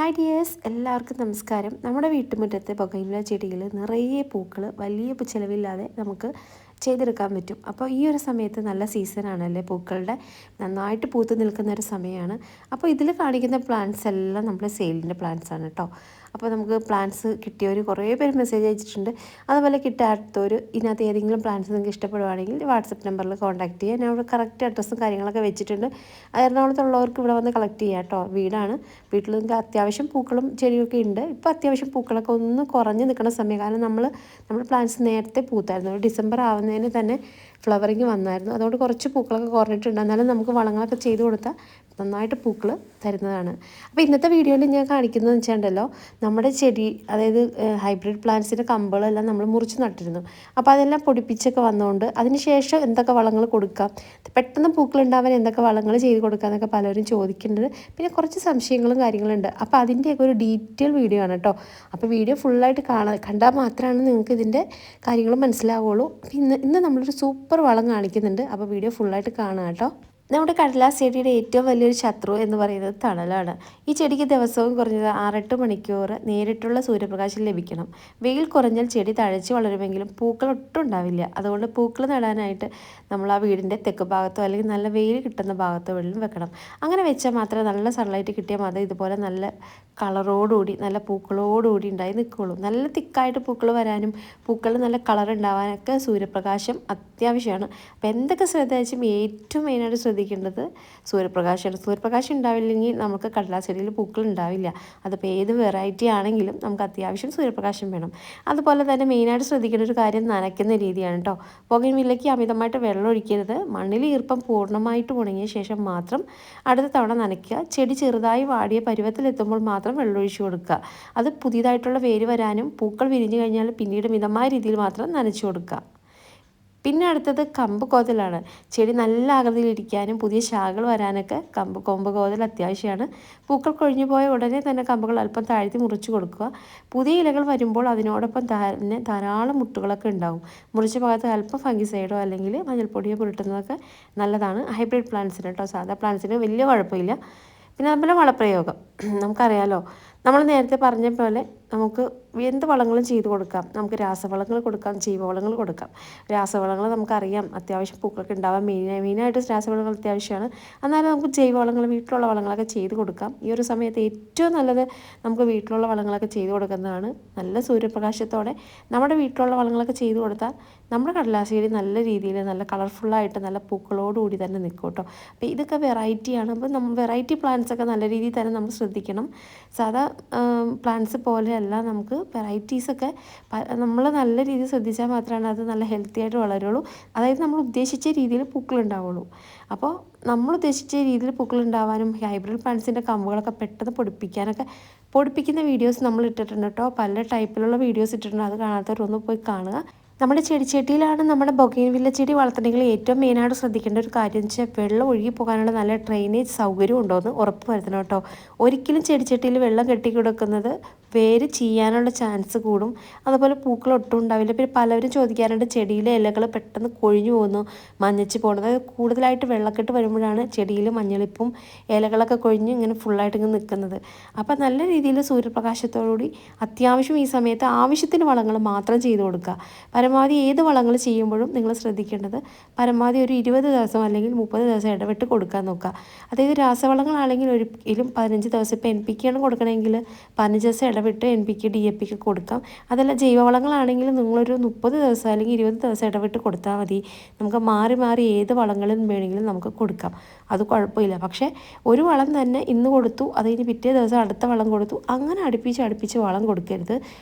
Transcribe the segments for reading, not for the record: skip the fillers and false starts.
Hi dears, എല്ലാവർക്കും നമസ്കാരം. നമ്മുടെ വീട്ടുമുറ്റത്തെ ബൊഗൈൻവില്ല ചെടികൾ നിറയെ പൂക്കൾ വലിയ ചിലവില്ലാതെ നമുക്ക് ചെയ്തെടുക്കാൻ പറ്റും. അപ്പോൾ ഈ ഒരു സമയത്ത് നല്ല സീസണാണല്ലേ, പൂക്കളുടെ നന്നായിട്ട് പൂത്ത് നിൽക്കുന്ന ഒരു സമയമാണ്. അപ്പോൾ ഇതിൽ കാണിക്കുന്ന പ്ലാന്റ്സ് എല്ലാം നമ്മുടെ സെയിലിൻ്റെ പ്ലാന്റ്സ് ആണ് കേട്ടോ. അപ്പോൾ നമുക്ക് പ്ലാന്റ്സ് കിട്ടിയവർ കുറേ പേര് മെസ്സേജ് അയച്ചിട്ടുണ്ട്. അതുപോലെ കിട്ടാത്തവർ ഇതിനകത്ത് ഏതെങ്കിലും പ്ലാന്റ്സ് നിങ്ങൾക്ക് ഇഷ്ടപ്പെടുവാണെങ്കിൽ വാട്സപ്പ് നമ്പറിൽ കോൺടാക്ട് ചെയ്യുക. ഞാൻ ഇവിടെ കറക്റ്റ് അഡ്രസ്സും കാര്യങ്ങളൊക്കെ വെച്ചിട്ടുണ്ട്. എറണാകുളത്തുള്ളവർക്ക് ഇവിടെ വന്ന് കളക്ട് ചെയ്യാം കേട്ടോ. വീടാണ്, വീട്ടിൽ നിങ്ങൾക്ക് അത്യാവശ്യം പൂക്കളും ചെടിയൊക്കെ ഉണ്ട്. ഇപ്പോൾ അത്യാവശ്യം പൂക്കളൊക്കെ ഒന്ന് കുറഞ്ഞ് നിൽക്കുന്ന സമയം. കാരണം നമ്മുടെ പ്ലാന്റ്സ് നേരത്തെ പൂത്തായിരുന്നു. ഡിസംബർ ആവുന്നതിന് തന്നെ ഫ്ലവറിങ് വന്നായിരുന്നു. അതുകൊണ്ട് കുറച്ച് പൂക്കളൊക്കെ കുറഞ്ഞിട്ടുണ്ട്. എന്നാലും നമുക്ക് വളങ്ങളൊക്കെ ചെയ്ത് കൊടുത്താൽ നന്നായിട്ട് പൂക്കൾ തരുന്നതാണ്. അപ്പോൾ ഇന്നത്തെ വീഡിയോയിൽ ഞാൻ കാണിക്കുന്നത് വെച്ചാണ്ടല്ലോ, നമ്മുടെ ചെടി, അതായത് ഹൈബ്രിഡ് പ്ലാന്റ്സിൻ്റെ കമ്പുകളെല്ലാം നമ്മൾ മുറിച്ച് നട്ടിരുന്നു. അപ്പോൾ അതെല്ലാം പൊടിപ്പിച്ചൊക്കെ വന്നുകൊണ്ട് അതിന് ശേഷം എന്തൊക്കെ വളങ്ങൾ കൊടുക്കാം, പെട്ടെന്ന് പൂക്കൾ ഉണ്ടാവാൻ എന്തൊക്കെ വളങ്ങൾ ചെയ്ത് കൊടുക്കാമെന്നൊക്കെ പലരും ചോദിക്കേണ്ടത്. പിന്നെ കുറച്ച് സംശയങ്ങളും കാര്യങ്ങളുണ്ട്. അപ്പോൾ അതിൻ്റെയൊക്കെ ഒരു ഡീറ്റെയിൽ വീഡിയോ ആണ് കേട്ടോ. അപ്പോൾ വീഡിയോ ഫുള്ളായിട്ട് കണ്ടാൽ മാത്രമാണ് നിങ്ങൾക്ക് ഇതിൻ്റെ കാര്യങ്ങൾ മനസ്സിലാവുള്ളൂ. ഇന്ന് നമ്മളൊരു സൂപ്പർ വളം കാണിക്കുന്നുണ്ട്. അപ്പോൾ വീഡിയോ ഫുള്ളായിട്ട് കാണുക കേട്ടോ. നമ്മുടെ കടലാസ് ചെടിയുടെ ഏറ്റവും വലിയൊരു ശത്രു എന്ന് പറയുന്നത് തണലാണ്. ഈ ചെടിക്ക് ദിവസവും കുറഞ്ഞത് 6-8 മണിക്കൂർ നേരിട്ടുള്ള സൂര്യപ്രകാശം ലഭിക്കണം. വെയിൽ കുറഞ്ഞാൽ ചെടി തഴച്ച് വളരുമെങ്കിലും പൂക്കൾ ഒട്ടും ഉണ്ടാവില്ല. അതുകൊണ്ട് പൂക്കൾ നടാനായിട്ട് നമ്മൾ ആ വീടിൻ്റെ തെക്ക് ഭാഗത്തോ അല്ലെങ്കിൽ നല്ല വെയിൽ കിട്ടുന്ന ഭാഗത്തോ വെള്ളം വെക്കണം. അങ്ങനെ വെച്ചാൽ മാത്രമേ നല്ല സൺലൈറ്റ് കിട്ടിയാൽ മാത്രമേ ഇതുപോലെ നല്ല കളറോടുകൂടി നല്ല പൂക്കളോടുകൂടി ഉണ്ടായി നിൽക്കുകയുള്ളൂ. നല്ല തിക്കായിട്ട് പൂക്കൾ വരാനും പൂക്കൾ നല്ല കളർ ഉണ്ടാവാനൊക്കെ സൂര്യപ്രകാശം അത്യാവശ്യമാണ്. അപ്പോൾ എന്തൊക്കെ ശ്രദ്ധിച്ചും ഏറ്റവും മെയിനായിട്ട് ശ്രദ്ധിക്കേണ്ടത് സൂര്യപ്രകാശമാണ്. സൂര്യപ്രകാശം ഉണ്ടാവില്ലെങ്കിൽ നമുക്ക് കടലാസ് ചെടിയിൽ പൂക്കൾ ഉണ്ടാവില്ല. അതിപ്പോൾ ഏത് വെറൈറ്റി ആണെങ്കിലും നമുക്ക് അത്യാവശ്യം സൂര്യപ്രകാശം വേണം. അതുപോലെ തന്നെ മെയിനായിട്ട് ശ്രദ്ധിക്കേണ്ട ഒരു കാര്യം നനയ്ക്കുന്ന രീതിയാണ് കേട്ടോ. ബൊഗൈൻവില്ലയ്ക്ക് അമിതമായിട്ട് വെള്ളം ഒഴിക്കരുത്. മണ്ണിൽ ഈർപ്പം പൂർണ്ണമായിട്ട് ഉണങ്ങിയ ശേഷം മാത്രം അടുത്ത തവണ നനയ്ക്കുക. ചെടി ചെറുതായി വാടിയ പരുവത്തിലെത്തുമ്പോൾ മാത്രം വെള്ളമൊഴിച്ച് കൊടുക്കുക. അത് പുതിയതായിട്ടുള്ള വേര് വരാനും പൂക്കൾ വിരിഞ്ഞു കഴിഞ്ഞാൽ പിന്നീട് മിതമായ രീതിയിൽ മാത്രം നനച്ചു കൊടുക്കുക. പിന്നെ അടുത്തത് കമ്പ് കോതലാണ്. ചെടി നല്ല ആകൃതിയിലിരിക്കാനും പുതിയ ശാഖകൾ വരാനൊക്കെ കൊമ്പ് കോതൽ അത്യാവശ്യമാണ്. പൂക്കൾ കൊഴിഞ്ഞു പോയ ഉടനെ തന്നെ കമ്പുകൾ അല്പം താഴ്ത്തി മുറിച്ച് കൊടുക്കുക. പുതിയ ഇലകൾ വരുമ്പോൾ അതിനോടൊപ്പം തന്നെ ധാരാളം മുട്ടുകളൊക്കെ ഉണ്ടാവും. മുറിച്ച ഭാഗത്ത് അല്പം ഫംഗിസൈഡോ അല്ലെങ്കിൽ മഞ്ഞൾപ്പൊടിയോ പുരട്ടുന്നതൊക്കെ നല്ലതാണ് ഹൈബ്രിഡ് പ്ലാന്റ്സിന് കേട്ടോ. സാധാ പ്ലാന്റ്സിന് വലിയ കുഴപ്പമില്ല. പിന്നെ അതുപോലെ വളപ്രയോഗം നമുക്കറിയാലോ. നമ്മൾ നേരത്തെ പറഞ്ഞ പോലെ നമുക്ക് എന്ത് വളങ്ങളും ചെയ്ത് കൊടുക്കാം. നമുക്ക് രാസവളങ്ങൾ കൊടുക്കാം, ജൈവവളങ്ങൾ കൊടുക്കാം. രാസവളങ്ങൾ നമുക്കറിയാം അത്യാവശ്യം പൂക്കളൊക്കെ ഉണ്ടാവാൻ മെയിനായിട്ട് രാസവളങ്ങൾ അത്യാവശ്യമാണ്. എന്നാലും നമുക്ക് ജൈവവളങ്ങൾ, വീട്ടിലുള്ള വളങ്ങളൊക്കെ ചെയ്ത് കൊടുക്കാം. ഈ ഒരു സമയത്ത് ഏറ്റവും നല്ലത് നമുക്ക് വീട്ടിലുള്ള വളങ്ങളൊക്കെ ചെയ്ത് കൊടുക്കുന്നതാണ്. നല്ല സൂര്യപ്രകാശത്തോടെ നമ്മുടെ വീട്ടിലുള്ള വളങ്ങളൊക്കെ ചെയ്ത് കൊടുത്താൽ നമ്മുടെ കടലാസ് ചെടി നല്ല രീതിയിൽ നല്ല കളർഫുള്ളായിട്ട് നല്ല പൂക്കളോടുകൂടി തന്നെ നിൽക്കും കേട്ടോ. അപ്പോൾ ഇതൊക്കെ വെറൈറ്റിയാണ്. അപ്പോൾ നമ്മൾ വെറൈറ്റി പ്ലാന്റ്സൊക്കെ നല്ല രീതിയിൽ തന്നെ നമ്മൾ ശ്രദ്ധിക്കണം. സാധാ പ്ലാന്റ്സ് പോലെയല്ല, നമുക്ക് വെറൈറ്റീസൊക്കെ നമ്മൾ നല്ല രീതിയിൽ ശ്രദ്ധിച്ചാൽ മാത്രമാണ് അത് നല്ല ഹെൽത്തി ആയിട്ട് വളരുള്ളൂ. അതായത് നമ്മൾ ഉദ്ദേശിച്ച രീതിയിൽ പൂക്കളുണ്ടാവുള്ളൂ. അപ്പോൾ നമ്മൾ ഉദ്ദേശിച്ച രീതിയിൽ പൂക്കളുണ്ടാവാനും ഹൈബ്രിഡ് പ്ലാന്റ്സിൻ്റെ കമ്പുകളൊക്കെ പെട്ടെന്ന് പൊടിപ്പിക്കുന്ന വീഡിയോസ് നമ്മൾ ഇട്ടിട്ടുണ്ട് കേട്ടോ. പല ടൈപ്പിലുള്ള വീഡിയോസ് ഇട്ടിട്ടുണ്ട്. അത് കാണാത്തവരൊന്ന് പോയി കാണുക. നമ്മുടെ ചെടിച്ചട്ടിയിലാണ് നമ്മുടെ ബൊഗൈൻവില്ല ചെടി വളർത്തണമെങ്കിൽ ഏറ്റവും മെയിനായിട്ട് ശ്രദ്ധിക്കേണ്ട ഒരു കാര്യം എന്ന് വെച്ചാൽ വെള്ളം ഒഴുകി പോകാനുള്ള നല്ല ഡ്രെയിനേജ് സൗകര്യം ഉണ്ടോ എന്ന് ഉറപ്പ് വരുത്തണം കേട്ടോ. ഒരിക്കലും ചെടിച്ചട്ടിയിൽ വെള്ളം കെട്ടിക്കിടക്കുന്നത് വേര് ചീയാനുള്ള ചാൻസ് കൂടും. അതുപോലെ പൂക്കൾ ഒട്ടും ഉണ്ടാവില്ല. പിന്നെ പലരും ചോദിക്കാറുണ്ട്, ചെടിയിലെ ഇലകൾ പെട്ടെന്ന് കൊഴിഞ്ഞു പോകുന്നു, മഞ്ഞച്ച് പോകുന്നത്. അതായത് കൂടുതലായിട്ട് വെള്ളക്കെട്ട് വരുമ്പോഴാണ് ചെടിയിൽ മഞ്ഞളിപ്പും ഇലകളൊക്കെ കൊഴിഞ്ഞ് ഇങ്ങനെ ഫുള്ളായിട്ട് ഇങ്ങനെ നിൽക്കുന്നത്. അപ്പോൾ നല്ല രീതിയിൽ സൂര്യപ്രകാശത്തോടുകൂടി അത്യാവശ്യം ഈ സമയത്ത് ആവശ്യത്തിന് വളങ്ങൾ മാത്രം ചെയ്ത് കൊടുക്കുക. പരമാവധി ഏത് വളങ്ങൾ ചെയ്യുമ്പോഴും നിങ്ങൾ ശ്രദ്ധിക്കേണ്ടത് പരമാവധി ഒരു 20 ദിവസം അല്ലെങ്കിൽ 30 ദിവസം ഇടവിട്ട് കൊടുക്കാൻ നോക്കുക. അതായത് രാസവളങ്ങളാണെങ്കിൽ ഒരിക്കലും 15 ദിവസം, ഇപ്പോൾ NPK ആണ് കൊടുക്കണമെങ്കിൽ 15 ദിവസം ഇടവിട്ട് NPK DAP കൊടുക്കാം. അതല്ല ജൈവവളങ്ങളാണെങ്കിൽ നിങ്ങളൊരു 30 ദിവസം അല്ലെങ്കിൽ 20 ദിവസം ഇടവിട്ട് കൊടുത്താൽ മതി. നമുക്ക് മാറി മാറി ഏത് വളങ്ങളും വേണമെങ്കിലും നമുക്ക് കൊടുക്കാം, അത് കുഴപ്പമില്ല. പക്ഷേ ഒരു വളം തന്നെ ഇന്ന് കൊടുത്തു, അതിന് പിറ്റേ ദിവസം അടുത്ത വളം കൊടുത്തു, അങ്ങനെ അടുപ്പിച്ച് വളം കൊടുക്കരുത്.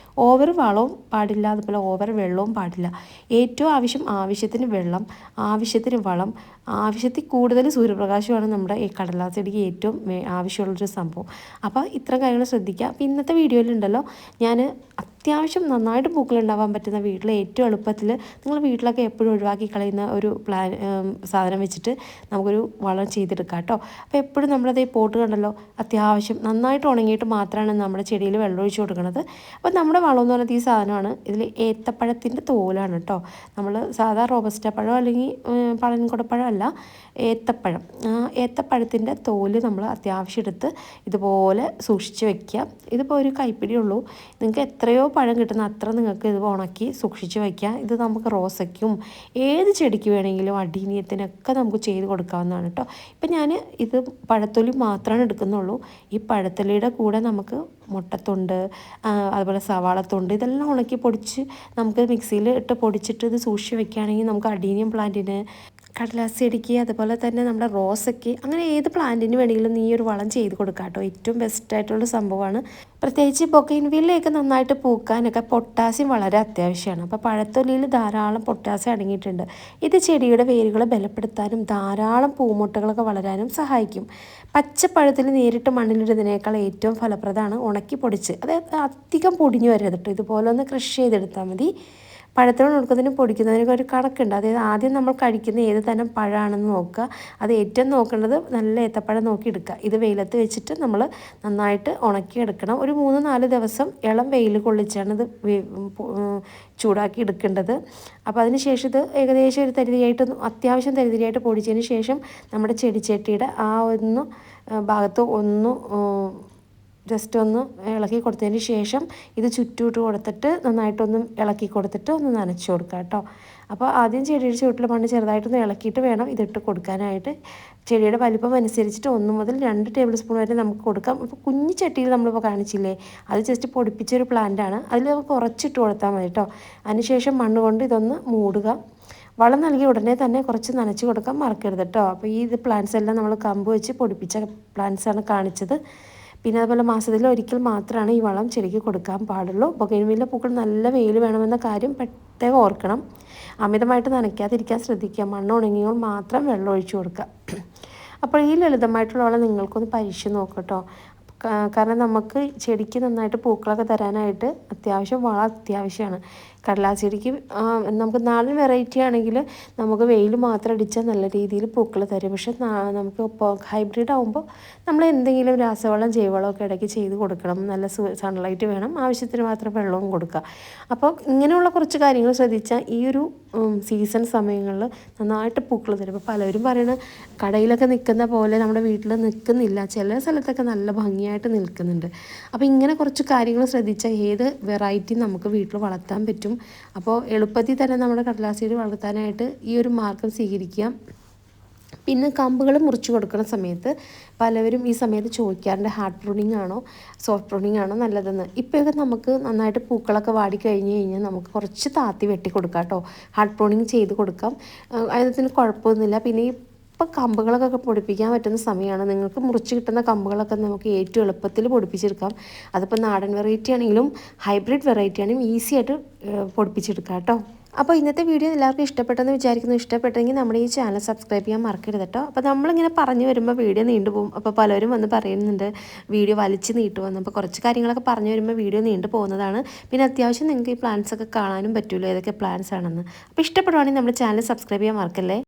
ഓവർ വളവും പാടില്ല, അതുപോലെ ഓവർ വെള്ളവും പാടില്ല. ഏറ്റവും ആവശ്യത്തിന് വെള്ളം, ആവശ്യത്തിന് വളം, ആവശ്യത്തിൽ കൂടുതൽ സൂര്യപ്രകാശമാണ് നമ്മുടെ ഈ കടലാസ് ചെടിക്ക് ഏറ്റവും ആവശ്യമുള്ളൊരു സംഭവം. അപ്പോൾ ഇത്തരം കാര്യങ്ങൾ ശ്രദ്ധിക്കുക. അപ്പോൾ ഇന്നത്തെ വീഡിയോയിലുണ്ടല്ലോ ഞാൻ അത്യാവശ്യം നന്നായിട്ട് പൂക്കളുണ്ടാവാൻ പറ്റുന്ന വീട്ടിൽ ഏറ്റവും എളുപ്പത്തിൽ നിങ്ങൾ വീട്ടിലൊക്കെ എപ്പോഴും ഒഴിവാക്കി കളയുന്ന ഒരു സാധനം വെച്ചിട്ട് നമുക്കൊരു വളം ചെയ്തെടുക്കാം കേട്ടോ. അപ്പോൾ എപ്പോഴും നമ്മളത് ഈ പോട്ട് കണ്ടല്ലോ, അത്യാവശ്യം നന്നായിട്ട് ഉണങ്ങിയിട്ട് മാത്രമാണ് നമ്മുടെ ചെടിയിൽ വെള്ളം ഒഴിച്ച് കൊടുക്കുന്നത്. അപ്പോൾ നമ്മുടെ വളം എന്ന് പറയുന്നത് ഈ സാധനമാണ്. ഇതിൽ ഏത്തപ്പഴത്തിൻ്റെ തോലാണ് കേട്ടോ. നമ്മൾ സാധാ റോബസ്റ്റ പഴം അല്ലെങ്കിൽ പഴംകൊടപ്പഴം അല്ല, ഏത്തപ്പഴം. ഏത്തപ്പഴത്തിൻ്റെ തോല് നമ്മൾ അത്യാവശ്യം എടുത്ത് ഇതുപോലെ സൂക്ഷിച്ച് വെക്കുക. ഇതിപ്പോൾ ഒരു കൈപ്പിടിയുള്ളൂ. നിങ്ങൾക്ക് എത്രയോ പഴം കിട്ടുന്ന അത്ര നിങ്ങൾക്ക് ഇത് ഉണക്കി സൂക്ഷിച്ച് വയ്ക്കുക. ഇത് നമുക്ക് റോസയ്ക്കും ഏത് ചെടിക്ക് വേണമെങ്കിലും അടീനിയത്തിനൊക്കെ നമുക്ക് ചെയ്ത് കൊടുക്കാവുന്നതാണ് കേട്ടോ. ഇപ്പം ഞാൻ ഇത് പഴത്തൊലി മാത്രമാണ് എടുക്കുന്നുള്ളൂ. ഈ പഴത്തൊലിയുടെ കൂടെ നമുക്ക് മുട്ടത്തൊണ്ട്, അതുപോലെ സവാളത്തൊണ്ട് ഇതെല്ലാം ഉണക്കി പൊടിച്ച് നമുക്ക് മിക്സിയിൽ ഇട്ട് പൊടിച്ചിട്ട് ഇത് സൂക്ഷിച്ച് വെക്കുകയാണെങ്കിൽ നമുക്ക് അടീനിയം പ്ലാന്റിന്, കടലാസ് ചെടിക്ക്, അതുപോലെ തന്നെ നമ്മുടെ റോസയ്ക്ക്, അങ്ങനെ ഏത് പ്ലാന്റിന് വേണമെങ്കിലും നീ ഒരു വളം ചെയ്ത് കൊടുക്കാം കേട്ടോ. ഏറ്റവും ബെസ്റ്റായിട്ടുള്ള സംഭവമാണ്. പ്രത്യേകിച്ച് ബൊഗെയിൻവില്ലയൊക്കെ നന്നായിട്ട് പൂക്കാനൊക്കെ പൊട്ടാസ്യം വളരെ അത്യാവശ്യമാണ്. അപ്പോൾ പഴത്തൊലിയിൽ ധാരാളം പൊട്ടാസ്യം അടങ്ങിയിട്ടുണ്ട്. ഇത് ചെടിയുടെ വേരുകളെ ബലപ്പെടുത്താനും ധാരാളം പൂമുട്ടകളൊക്കെ വളരാനും സഹായിക്കും. പച്ചപ്പഴത്തിൽ നേരിട്ട് മണ്ണിലിടുന്നതിനേക്കാൾ ഏറ്റവും ഫലപ്രദമാണ് ഉണക്കി പൊടിച്ച്. അതായത് അധികം പൊടിഞ്ഞു വരരുത് കേട്ടോ. ഇതുപോലെ ഒന്ന് ക്രഷ് ചെയ്തെടുത്താൽ മതി. പഴത്തോട് കൊടുക്കുന്നതിനും പൊടിക്കുന്നതിനൊക്കെ ഒരു കണക്കുണ്ട്. അതായത് ആദ്യം നമ്മൾ കഴിക്കുന്ന ഏത് തരം പഴമാണെന്ന് നോക്കുക. അത് ഏറ്റവും നോക്കേണ്ടത് നല്ല ഏത്തപ്പഴം നോക്കി എടുക്കുക. ഇത് വെയിലത്ത് വെച്ചിട്ട് നമ്മൾ നന്നായിട്ട് ഉണക്കിയെടുക്കണം. ഒരു 3-4 ദിവസം ഇളം വെയിൽ കൊള്ളിച്ചാണ് ഇത് ചൂടാക്കി എടുക്കേണ്ടത്. അപ്പോൾ അതിന് ശേഷം ഇത് ഏകദേശം ഒരു തരിതരിയായിട്ട്, അത്യാവശ്യം തരിതരിയായിട്ട് പൊടിച്ചതിന് ശേഷം നമ്മുടെ ചെടിച്ചട്ടിയുടെ ആ ഒന്ന് ഭാഗത്ത് ഒന്ന് ജസ്റ്റ് ഒന്ന് ഇളക്കി കൊടുത്തതിന് ശേഷം ഇത് ചുറ്റൂട്ട് കൊടുത്തിട്ട് നന്നായിട്ടൊന്ന് ഇളക്കി കൊടുത്തിട്ട് ഒന്ന് നനച്ച് കൊടുക്കുക കേട്ടോ. അപ്പോൾ ആദ്യം ചെടിയുടെ ചുവട്ടിൽ മണ്ണ് ചെറുതായിട്ടൊന്ന് ഇളക്കിയിട്ട് വേണം ഇതിട്ട് കൊടുക്കാനായിട്ട്. ചെടിയുടെ വലിപ്പം അനുസരിച്ചിട്ട് 1 മുതൽ 2 ടേബിൾ സ്പൂൺ വരെ നമുക്ക് കൊടുക്കാം. ഇപ്പോൾ കുഞ്ഞു ചട്ടിയിൽ നമ്മളിപ്പോൾ കാണിച്ചില്ലേ, അത് ജസ്റ്റ് പൊടിപ്പിച്ചൊരു പ്ലാന്റാണ്. അതിൽ നമുക്ക് കുറച്ചിട്ട് കൊടുത്താൽ മതി കേട്ടോ. അതിനുശേഷം മണ്ണ് കൊണ്ട് ഇതൊന്ന് മൂടുക. വളം നൽകി ഉടനെ തന്നെ കുറച്ച് നനച്ച് കൊടുക്കാൻ മറക്കരുത് കേട്ടോ. അപ്പോൾ ഈ പ്ലാന്റ്സ് എല്ലാം നമ്മൾ കമ്പ് വെച്ച് പൊടിപ്പിച്ച പ്ലാന്റ്സാണ് കാണിച്ചത്. പിന്നെ അതുപോലെ മാസത്തിൽ ഒരിക്കൽ മാത്രമാണ് ഈ വളം ചെടിക്ക് കൊടുക്കാൻ പാടുള്ളൂ. ബൊഗെയിൻവില്ല പൂക്കൾ നല്ല വെയിൽ വേണമെന്ന കാര്യം പ്രത്യേകം ഓർക്കണം. അമിതമായിട്ട് നനയ്ക്കാതിരിക്കാൻ ശ്രദ്ധിക്കുക. മണ്ണ് ഉണങ്ങിയാൽ മാത്രം വെള്ളം ഒഴിച്ചു കൊടുക്കുക. അപ്പോൾ ഈ ലളിതമായിട്ടുള്ള വളം നിങ്ങൾക്കൊന്ന് പരീക്ഷിച്ച് നോക്കട്ടോ. കാരണം നമുക്ക് ചെടിക്ക് നന്നായിട്ട് പൂക്കളൊക്കെ തരാനായിട്ട് അത്യാവശ്യം വളം അത്യാവശ്യമാണ്. കടലാസ് ചെടിക്ക് നമുക്ക് നാടൻ വെറൈറ്റി ആണെങ്കിൽ നമുക്ക് വെയിൽ മാത്രം അടിച്ചാൽ നല്ല രീതിയിൽ പൂക്കൾ തരും. പക്ഷേ നമുക്ക് ഇപ്പോൾ ഹൈബ്രിഡ് ആകുമ്പോൾ നമ്മൾ എന്തെങ്കിലും രാസവളം ജൈവവളമൊക്കെ ഇടയ്ക്ക് ചെയ്ത് കൊടുക്കണം. നല്ല സൺലൈറ്റ് വേണം, ആവശ്യത്തിന് മാത്രം വെള്ളവും കൊടുക്കുക. അപ്പോൾ ഇങ്ങനെയുള്ള കുറച്ച് കാര്യങ്ങൾ ശ്രദ്ധിച്ചാൽ ഈ ഒരു സീസൺ സമയങ്ങളിൽ നന്നായിട്ട് പൂക്കൾ തരും. അപ്പോൾ പലരും പറയുന്നത് കടയിലൊക്കെ നിൽക്കുന്ന പോലെ നമ്മുടെ വീട്ടിൽ നിൽക്കുന്നില്ല, ചില സ്ഥലത്തൊക്കെ നല്ല ഭംഗിയായിട്ട് നിൽക്കുന്നുണ്ട്. അപ്പോൾ ഇങ്ങനെ കുറച്ച് കാര്യങ്ങൾ ശ്രദ്ധിച്ചാൽ ഏത് വെറൈറ്റി നമുക്ക് വീട്ടിൽ വളർത്താൻ പറ്റും. അപ്പോൾ എളുപ്പത്തിൽ തന്നെ നമ്മുടെ കടലാസ് ചെടി വളർത്താനായിട്ട് ഈ ഒരു മാർഗ്ഗം സ്വീകരിക്കുക. പിന്നെ കമ്പുകൾ മുറിച്ച് കൊടുക്കുന്ന സമയത്ത് പലവരും ഈ സമയത്ത് ചോദിക്കാറുണ്ട്, ഹാർഡ് പ്രൂണിങ് ആണോ സോഫ്റ്റ് പ്രൂണിങ് ആണോ നല്ലതെന്ന്. ഇപ്പോഴൊക്കെ നമുക്ക് നന്നായിട്ട് പൂക്കളൊക്കെ വാടി കഴിഞ്ഞ് കഴിഞ്ഞാൽ നമുക്ക് കുറച്ച് താത്തി വെട്ടി കൊടുക്കാം കേട്ടോ. ഹാർഡ് പ്രൂണിങ് ചെയ്ത് കൊടുക്കാം, അതിന് കുഴപ്പമൊന്നുമില്ല. പിന്നെ ഈ ഇപ്പോൾ കമ്പുകളൊക്കെ പൊടിപ്പിക്കാൻ പറ്റുന്ന സമയമാണ്. നിങ്ങൾക്ക് മുറിച്ച് കിട്ടുന്ന കമ്പുകളൊക്കെ നമുക്ക് ഏറ്റവും എളുപ്പത്തിൽ പൊടിപ്പിച്ചെടുക്കാം. അതിപ്പോൾ നാടൻ വെറൈറ്റി ആണെങ്കിലും ഹൈബ്രിഡ് വെറൈറ്റി ആണെങ്കിലും ഈസി ആയിട്ട് പൊടിപ്പിച്ചെടുക്കാം കേട്ടോ. അപ്പോൾ ഇന്നത്തെ വീഡിയോ എല്ലാവർക്കും ഇഷ്ടപ്പെട്ടെന്ന് വിചാരിക്കുന്നു. ഇഷ്ടപ്പെട്ടെങ്കിൽ നമ്മുടെ ഈ ചാനൽ സബ്സ്ക്രൈബ് ചെയ്യാൻ മറക്കരുത് കേട്ടോ. അപ്പോൾ നമ്മളിങ്ങനെ പറഞ്ഞു വരുമ്പോൾ വീഡിയോ നീണ്ടുപോകും. അപ്പോൾ പലരും വന്ന് പറയുന്നുണ്ട് വീഡിയോ വലിച്ച് നീട്ടുവന്ന്. അപ്പോൾ കുറച്ച് കാര്യങ്ങളൊക്കെ പറഞ്ഞു വരുമ്പോൾ വീഡിയോ നീണ്ടു പോകുന്നതാണ്. പിന്നെ അത്യാവശ്യം നിങ്ങൾക്ക് ഈ പ്ലാന്റ്സ് ഒക്കെ കാണാനും പറ്റുമല്ലോ ഏതൊക്കെ പ്ലാന്റ്സ് ആണെന്ന്. അപ്പോൾ ഇഷ്ടപ്പെടുവാണെങ്കിൽ നമ്മുടെ ചാനൽ സബ്സ്ക്രൈബ് ചെയ്യാൻ മറക്കല്ലേ.